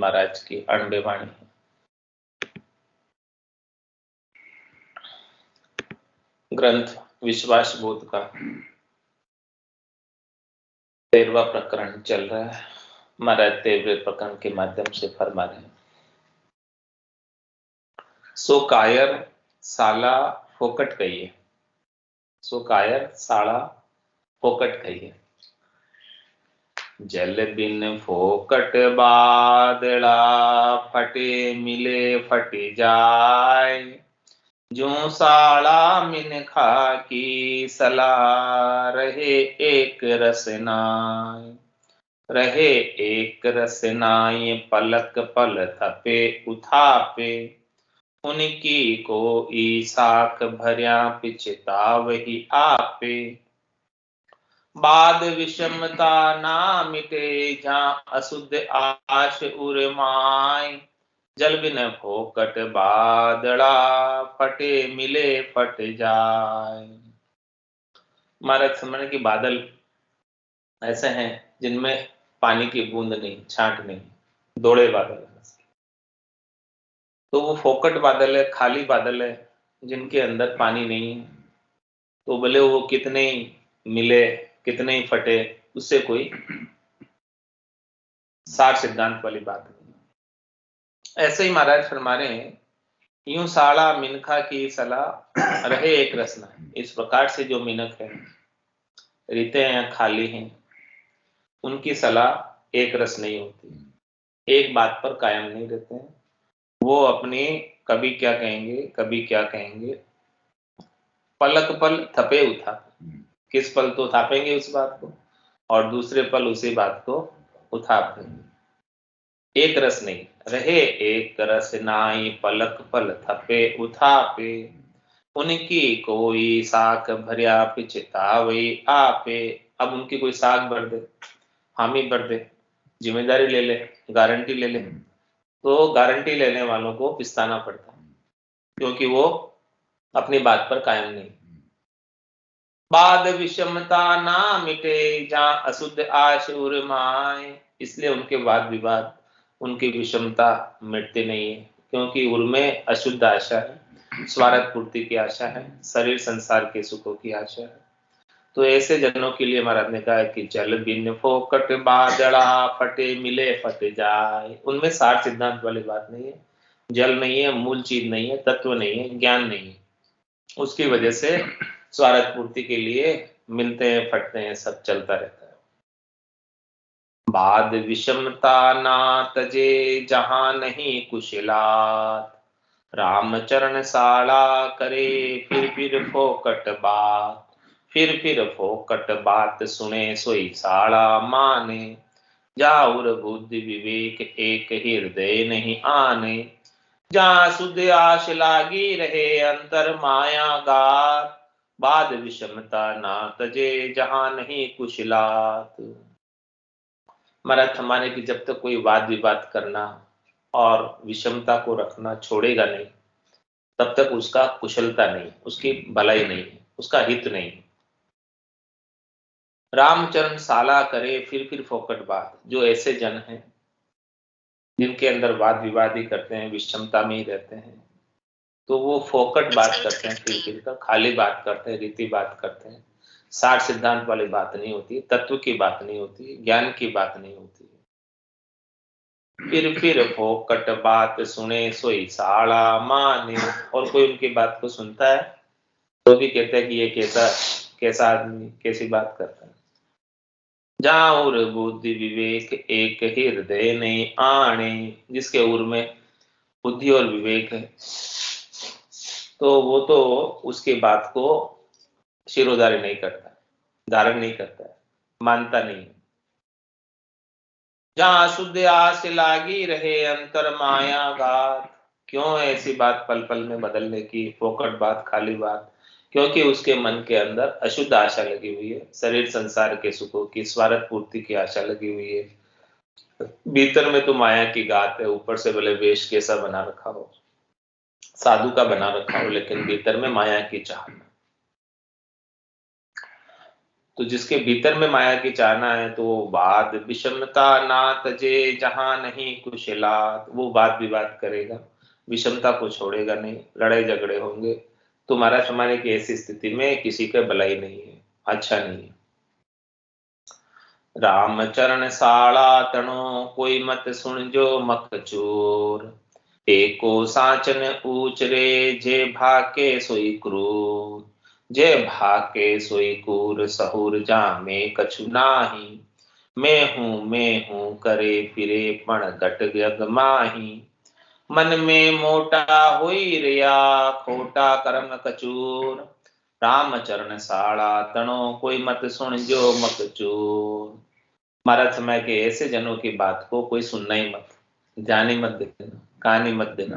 महाराज की अणबे वाणी है। ग्रंथ विश्वास बोध का 13वां प्रकरण चल रहा है। महाराज 13वें प्रकरण के माध्यम से फरमा रहे हैं, सो कायर साला फोकट कहिए, सो कायर साला फोकट कहिए। जल बिन फोकट बादला फटे मिले फट जाए, जो साला मिनखा की सलाह रहे एक रसनाय, रहे एक रसनाय पलक पल थपे उथापे, उनकी को ईसाख भर्या पिछता वही आपे, बाद विषमता ना मिटे जहाँ अशुद्ध आश उर्माय, जल बिन फोकट बादड़ा फटे मिले फट जाए। महाराज समझने की बादल ऐसे हैं जिनमें पानी की बूंद नहीं, छांट नहीं, दौड़े बादल है। तो वो फोकट बादल है, खाली बादल है, जिनके अंदर पानी नहीं है। तो भले वो कितने ही मिले, कितने ही फटे, उससे कोई सार सिद्धांत वाली बात नहीं। ऐसे ही महाराज फरमा रहे हैं, यूं साड़ा मिनखा की सलाह रहे एक रसना। इस प्रकार से जो मिनख है, रीते हैं, खाली हैं, उनकी सलाह एक रस नहीं होती, एक बात पर कायम नहीं रहते हैं। वो अपने कभी क्या कहेंगे, कभी क्या कहेंगे, पलक पल थपे उठा, किस पल तो थापेंगे उस बात को और दूसरे पल उसी बात को उठाप देंगे। एक रस नहीं रहे, एक रस नाई पलक पल थपे उठापे, उनकी कोई साख भरिया पिछतावे आपे। अब उनकी कोई साख भर दे, हामी भर दे, जिम्मेदारी ले ले, गारंटी ले ले, तो गारंटी लेने वालों को पिछताना पड़ता है, क्योंकि वो अपनी बात पर कायम नहीं। बाद विषमता ना मिटे जहाँ अशुद्ध आश उर्माए, इसलिए उनके वाद विवाद, उनकी विषमता मिटती नहीं है, क्योंकि उनमें अशुद्ध आशा है, स्वार्थ पूर्ति की आशा है, शरीर संसार के सुखों की आशा है। तो ऐसे जनों के लिए महाराज ने कहा है कि जल बिन फोकट बादड़ा फटे मिले फट जाए। उनमें सार सिद्धांत वाली बात नहीं है, जल नहीं है, मूल चीज नहीं है, तत्व नहीं है, ज्ञान नहीं है। उसकी वजह से स्वार्थ पूर्ति के लिए मिलते हैं, फटते हैं, सब चलता रहता है। बाद विषमता ना तजे जहां नहीं कुशलात, रामचरण साला करे फिर फोकट बात, फिर फोकट बात सुने सोई साला माने, जाउर बुद्धि विवेक एक हृदय नहीं आने, जहाँ शुद्ध आश लागी रहे अंतर माया गात, बाद विषमता ना तजे जहां नहीं कुशलात। महाराज हमारे की जब तक कोई वाद विवाद करना और विषमता को रखना छोड़ेगा नहीं, तब तक उसका कुशलता नहीं, उसकी भलाई नहीं, उसका हित नहीं। रामचरण साला करे फिर फोकट बात। जो ऐसे जन हैं जिनके अंदर वाद विवाद ही करते हैं, विषमता में ही रहते हैं, तो वो फोकट बात करते हैं, फिर का खाली बात करते हैं, रीति बात करते हैं, सार सिद्धांत वाली बात नहीं होती, तत्व की बात नहीं होती, ज्ञान की बात नहीं होती। फिर फोकट बात सुने सोई साला माने, और कोई उनकी बात को सुनता है तो भी कहता है कि ये कैसा आदमी, कैसी बात करता है। जहाँ उर बुद्धि विवेक एक हृदय नहीं आने, जिसके उर में बुद्धि और विवेक है, तो वो तो उसकी बात को शिरोधारी नहीं करता, धारण नहीं करता है, मानता नहीं। जहाँ शुद्ध आस लागी रहे अंतर माया गात, क्यों ऐसी बात पल पल में बदलने की, फोकट बात, खाली बात, क्योंकि उसके मन के अंदर अशुद्ध आशा लगी हुई है, शरीर संसार के सुखों की, स्वार्थ पूर्ति की आशा लगी हुई है। भीतर में तो माया की गात है, ऊपर से भले वेश कैसा बना रखा हो, साधु का बना रखा हो, लेकिन भीतर में माया की चाहना। तो जिसके भीतर में माया की चाहना है तो वो वाद विषमता ना तजे, जहां नहीं कुशलात, वो वाद विवाद करेगा, विषमता को छोड़ेगा नहीं, लड़ाई झगड़े होंगे। तो महाराज हमारे की ऐसी स्थिति में किसी का भलाई नहीं है, अच्छा नहीं है। राम चरण साड़ा तणो, कोई मत सुन जो मकचूर, एको साचन ऊचरे, जे भाके सोई क्रूर, जे भाके सोई कूर, सहुर जामे कछु नाही, मैं हूँ करे फिरे पण घट जग माही, मन में मोटा होई रिया, खोटा कर्म कचूर, राम चरण साड़ा तणो, कोई मत सुन जो मकचूर। महाराज समय के ऐसे जनों की बात को कोई सुनना ही मत, ध्यान ही मत देना, कान ही मत देना।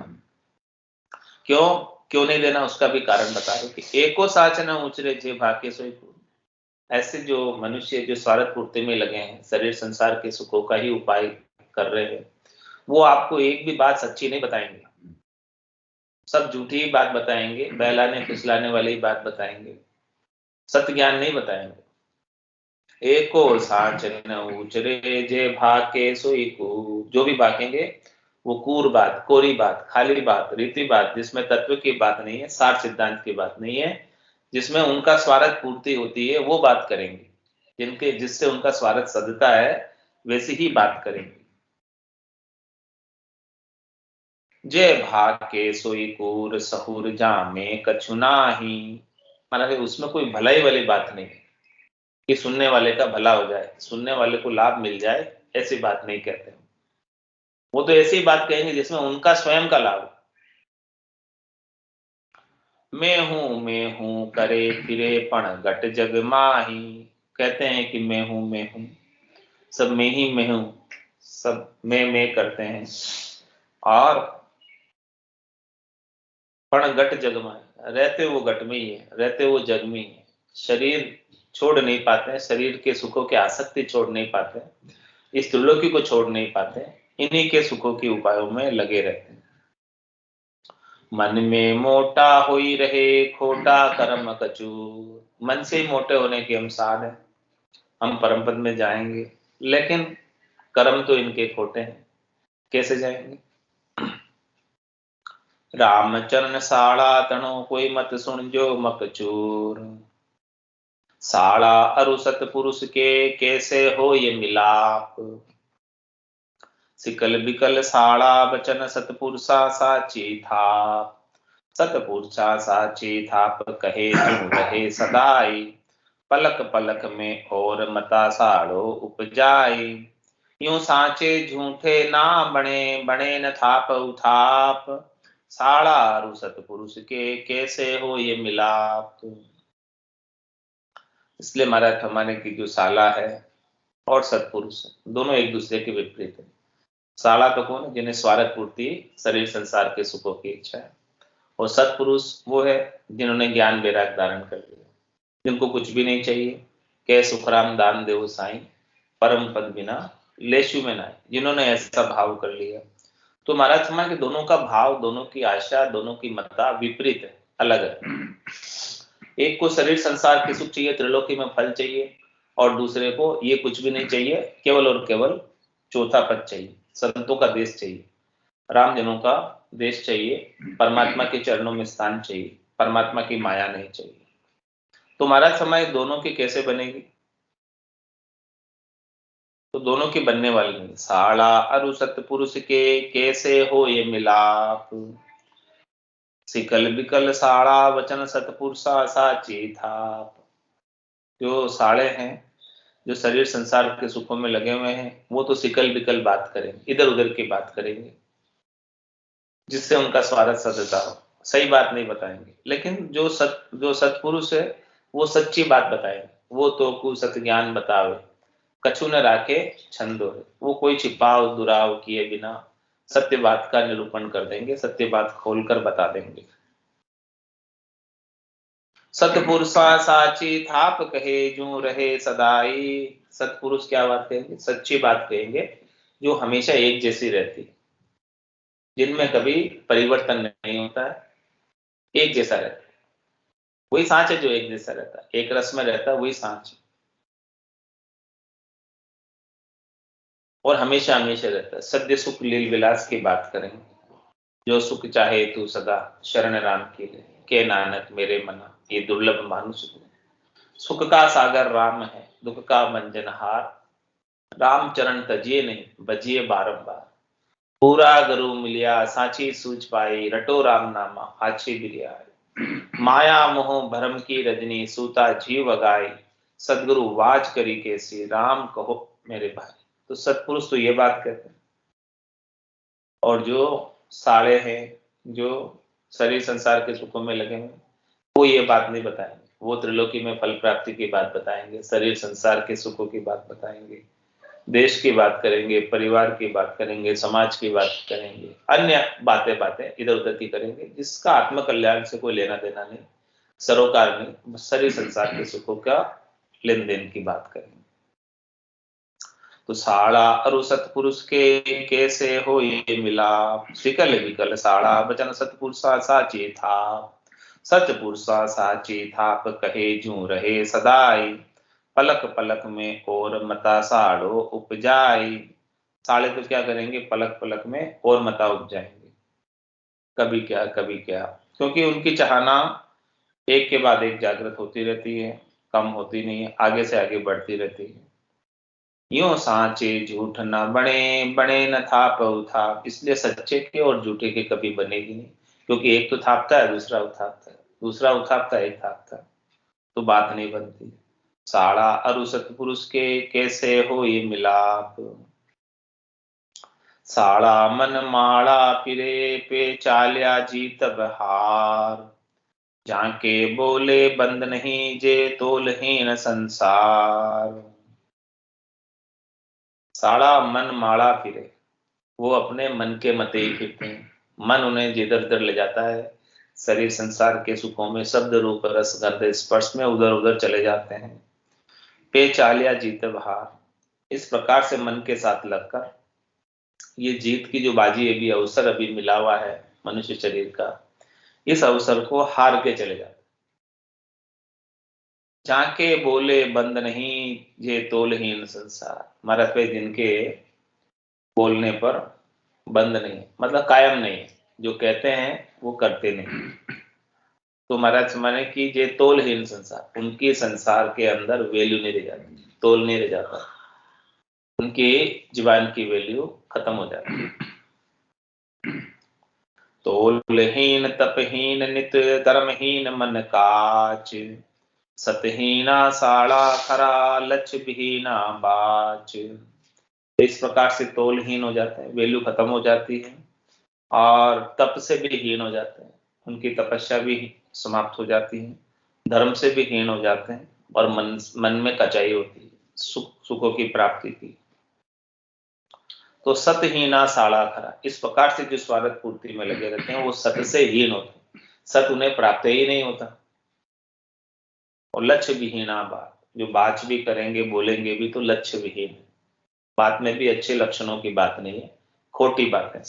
क्यों क्यों नहीं देना, उसका भी कारण बता रहे कि एको साच न उचरे, जे भाग्य सोई पूर्ण। ऐसे जो मनुष्य जो स्वार्थ पूर्ति में लगे हैं, शरीर संसार के सुखों का ही उपाय कर रहे हैं, वो आपको एक भी बात सच्ची नहीं बताएंगे, सब झूठी ही बात बताएंगे, बहलाने फुसलाने वाली बात बताएंगे, सत्य ज्ञान नहीं बताएंगे। एको साच न उचरे, जे भाके सोई कूर, जो भी भागेंगे वो कूर बात, कोरी बात, खाली बात, रीति बात, जिसमें तत्व की बात नहीं है, सार सिद्धांत की बात नहीं है, जिसमें उनका स्वार्थ पूर्ति होती है, वो बात करेंगे। जिससे उनका स्वार्थ सदता है वैसी ही बात करेंगे। जे भाके सोई कूर, सहुर जामे कछु नाही, मतलब उसमें कोई भलाई वाली बात नहीं है कि सुनने वाले का भला हो जाए, सुनने वाले को लाभ मिल जाए, ऐसी बात नहीं कहते। वो तो ऐसी बात कहेंगे जिसमें उनका स्वयं का लाभ। मैं हूं करे फिरे पण घट जग माही, कहते हैं कि मैं हूं, सब मैं हूं, सब मैं करते हैं, और पण घट जग माही, रहते वो घट में ही है, रहते वो जग में ही है। शरीर छोड़ नहीं पाते, शरीर के सुखों की आसक्ति छोड़ नहीं पाते, इस त्रिलोकी को छोड़ नहीं पाते, इन्हीं के सुखों के उपायों में लगे रहते हैं। मन में मोटा होई रहे, खोटा कर्म कचूर, मन से ही मोटे होने के हम साध हैं, हम परम पद में जाएंगे, लेकिन कर्म तो इनके खोटे हैं, कैसे जाएंगे। रामचरण साड़ा तणो, कोई मत सुन जो मकचूर, साड़ा अरु सतपुरुष के, कैसे हो ये मिलाप, सिकल बिकल साड़ा बचन, सतपुरुषा साची थाप, सतपुरुषा साची थाप, कहे तुम रहे सदाई, पलक पलक में और मता साड़ो उपजाई, यूं साचे झूठे ना बने, बने न थाप उथाप, साड़ा अरु सतपुरुष के, कैसे हो ये मिलाप। इसलिए महाराज हमारे की जो साला है और सतपुरुष दोनों एक दूसरे के विपरीत है। साला तो कौन है, जिन्हें स्वार्थ पूर्ति, शरीर संसार के सुखों की इच्छा है, और सतपुरुष वो है जिन्होंने ज्ञान वैराग धारण कर लिया, जिनको कुछ भी नहीं चाहिए, कै सुखराम दान देव साईं, परम पद बिना लेशु में नाई, जिन्होंने ऐसा भाव कर लिया। तो महाराज समाज के दोनों का भाव, दोनों की आशा, दोनों की मत्ता विपरीत है, अलग है। एक को शरीर संसार के सुख चाहिए, त्रिलोकी में फल चाहिए, और दूसरे को ये कुछ भी नहीं चाहिए, केवल और केवल चौथा पद चाहिए, संतों का देश चाहिए, राम जनों का देश चाहिए, परमात्मा के चरणों में स्थान चाहिए, परमात्मा की माया नहीं चाहिए। तो महाराज समय दोनों की कैसे बनेगी, तो दोनों की बनने वाली नहीं। साड़ा अरु सतपुरुष के, कैसे हो ये मिलाप, सिकल बिकल साड़ा वचन, सतपुरुषा साची थाप। जो साड़े हैं, जो शरीर संसार के सुखों में लगे हुए हैं, वो तो सिकल बिकल बात करेंगे, इधर उधर की बात करेंगे, जिससे उनका स्वार्थ सदता हो, सही बात नहीं बताएंगे। लेकिन जो सतपुरुष है वो सच्ची बात बताएंगे, वो तो कुछ सत्य ज्ञान बतावे, कछु न राखे छंदो है, वो कोई छिपाव दुराव किए बिना सत्य बात का निरूपण कर देंगे, सत्य बात खोलकर बता देंगे। सतपुरुषा साची थाप, कहे जो रहे सदाई। सतपुरुष क्या बात कहेंगे, सच्ची बात कहेंगे, जो हमेशा एक जैसी रहती, जिनमें कभी परिवर्तन नहीं होता है, एक जैसा रहता है। वही सांच है जो एक जैसा रहता है, एक रस में रहता है, वही सांच है। और हमेशा हमेशा रहता है। सद्य सुख लील विलास की बात करेंगे। जो सुख चाहे तू सदा शरण राम की ले, के नानक मेरे मना ये दुर्लभ मानुष गुण। सुख का सागर राम है, दुख का मंजनहार। राम चरण तजिए नहीं, बजिए बारंबार। पूरा गुरु मिलिया साची सूझ पाई, रटो राम नामा आछी बिरिया। माया मोह भरम की रजनी, सूता जीव अगाई। सदगुरु वाज करी कैसी, राम कहो मेरे भाई। तो सत्पुरुष तो ये बात कहते हैं। और जो साड़े हैं, जो शरीर संसार के सुखों में लगे हैं, वो ये बात नहीं बताएंगे। वो त्रिलोकी में फल प्राप्ति की बात बताएंगे, शरीर संसार के सुखों की बात बताएंगे, देश की बात करेंगे, परिवार की बात करेंगे, समाज की बात करेंगे, अन्य बातें इधर उधर की करेंगे, जिसका आत्म कल्याण से कोई लेना देना नहीं, सरोकार नहीं, शरीर संसार के सुखों का लेन देन की बात करेंगे। तो साड़ा अरु सतपुरुष के कैसे हो ये मिला, विकल विकल साड़ा वचन सतपुरुषा साचे था। सतपुरुषा साचे थाप कहे जू रहे सदाई, पलक पलक में और मता साड़ो उपजाई। साड़े तो क्या करेंगे, पलक पलक में और मता उपजाएंगे। कभी क्या कभी क्या, क्योंकि उनकी चाहना एक के बाद एक जागृत होती रहती है, कम होती नहीं है, आगे से आगे बढ़ती रहती है। यूं साचे झूठ न बने, बने न थाप उथाप। इसलिए सच्चे के और झूठे के कभी बनेगी नहीं, क्योंकि एक तो थापता है, दूसरा उथापता है, दूसरा उथापता है, एक थापता है, तो बात नहीं बनती। साड़ा अरु सतपुरुष के कैसे हो ये मिलाप, साड़ा मन माड़ा फिरे पे चाल्या जीत बहार। जाके बोले बंद नहीं जे तोलहीन संसार। साड़ा मन माड़ा फिरे, वो अपने मन के मते ही फिरते हैं। मन उन्हें जिधर उधर ले जाता है, शरीर संसार के सुखों में, शब्द रूप रस गंध स्पर्श में उधर उधर चले जाते हैं। पे चालिया जीत बहार, इस प्रकार से मन के साथ लगकर ये जीत की जो बाजी अभी अवसर अभी मिला हुआ है मनुष्य शरीर का, इस अवसर को हार के चले जाते। जाके बोले बंद नहीं ये तोलहीन संसार, महाराज पे जिनके बोलने पर बंद नहीं, मतलब कायम नहीं, जो कहते हैं वो करते नहीं। तो महाराज माने कि ये तोलहीन संसार, उनकी संसार के अंदर वैल्यू नहीं रह जाती, तोल नहीं रह जाता, उनकी जीवन की वैल्यू खत्म हो जाती है। तोलहीन तपहीन नित धर्महीन मन काच, सतहीना साड़ा खरा लच विहीना बाच। इस प्रकार से तोलहीन हो जाते हैं, वैल्यू खत्म हो जाती है, और तप से भी हीन हो जाते हैं, उनकी तपस्या भी समाप्त हो जाती है, धर्म से भी हीन हो जाते हैं, और मन में कचाई होती है सुखों की प्राप्ति की। तो सतहीना साड़ा खरा, इस प्रकार से जो स्वार्थ पूर्ति में लगे रहते हैं वो सत से हीन होते हैं, सत उन्हें प्राप्त ही नहीं होता। और लक्ष्य विहीना बात, जो बात भी करेंगे बोलेंगे भी तो लक्ष्य विहीन है, बात में भी अच्छे लक्षणों की बात नहीं है, खोटी बात है।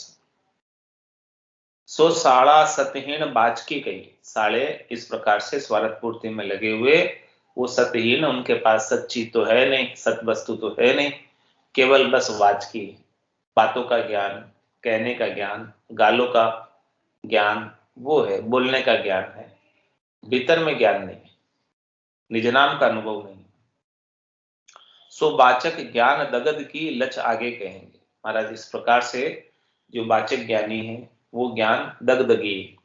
सो साड़ा सतहीन बाज की कही, साड़े इस प्रकार से स्वार्थ पूर्ति में लगे हुए, वो सतहीन, उनके पास सच्ची तो है नहीं, सत वस्तु तो है नहीं, केवल बस वाच की, बातों का ज्ञान, कहने का ज्ञान, गालों का ज्ञान वो है, बोलने का ज्ञान है, भीतर में ज्ञान नहीं, निज नाम का अनुभव नहीं। सो वाचक ज्ञान दगद की लच आगे कहेंगे। महाराज इस प्रकार से जो वाचक ज्ञानी है वो ज्ञान दगदगी,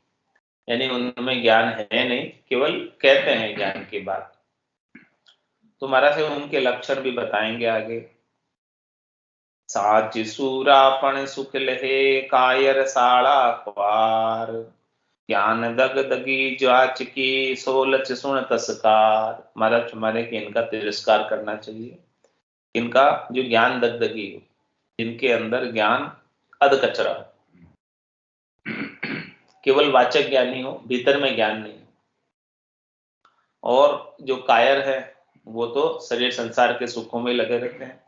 यानी उनमें ज्ञान है नहीं, केवल कहते हैं ज्ञान की बात। तो महाराज से उनके लक्षण भी बताएंगे आगे। साच सूरापण सुख लहे कायर साड़ा क्वार, ज्ञान दग दगी जाच की सोलच सुन तस्कार। महाराज हमारे कि इनका तिरस्कार करना चाहिए, इनका जो ज्ञान दगदगी हो, जिनके अंदर ज्ञान अध कचरा हो, केवल वाचक ज्ञानी हो, भीतर में ज्ञान नहीं। और जो कायर है वो तो शरीर संसार के सुखों में लगे रहते हैं,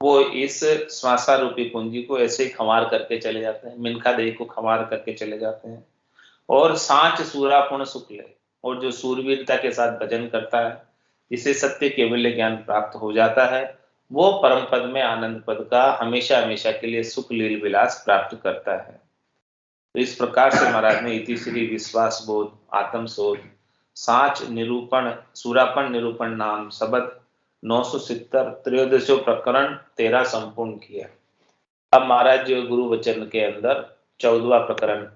वो इस श्वासा रूपी पूंजी को ऐसे ही खंवार करके चले जाते हैं, मिनखा देही को खंवार करके चले जाते हैं। और सांच सूरापुण सुख ले, और जो सूरवीरता के साथ भजन करता है, जिसे सत्य केवल ज्ञान प्राप्त हो जाता है, वो परम पद में आनंद पद का हमेशा हमेशा के लिए सुख लील विलास प्राप्त करता है। तो इस प्रकार से महाराज ने इति श्री विश्वास बोध आत्म शोध साच निरूपण सुरापन निरूपण नाम शब्द 970 त्रयोदशो प्रकरण 13 संपूर्ण किया। अब महाराज जो गुरु वचन के अंदर 14वां प्रकरण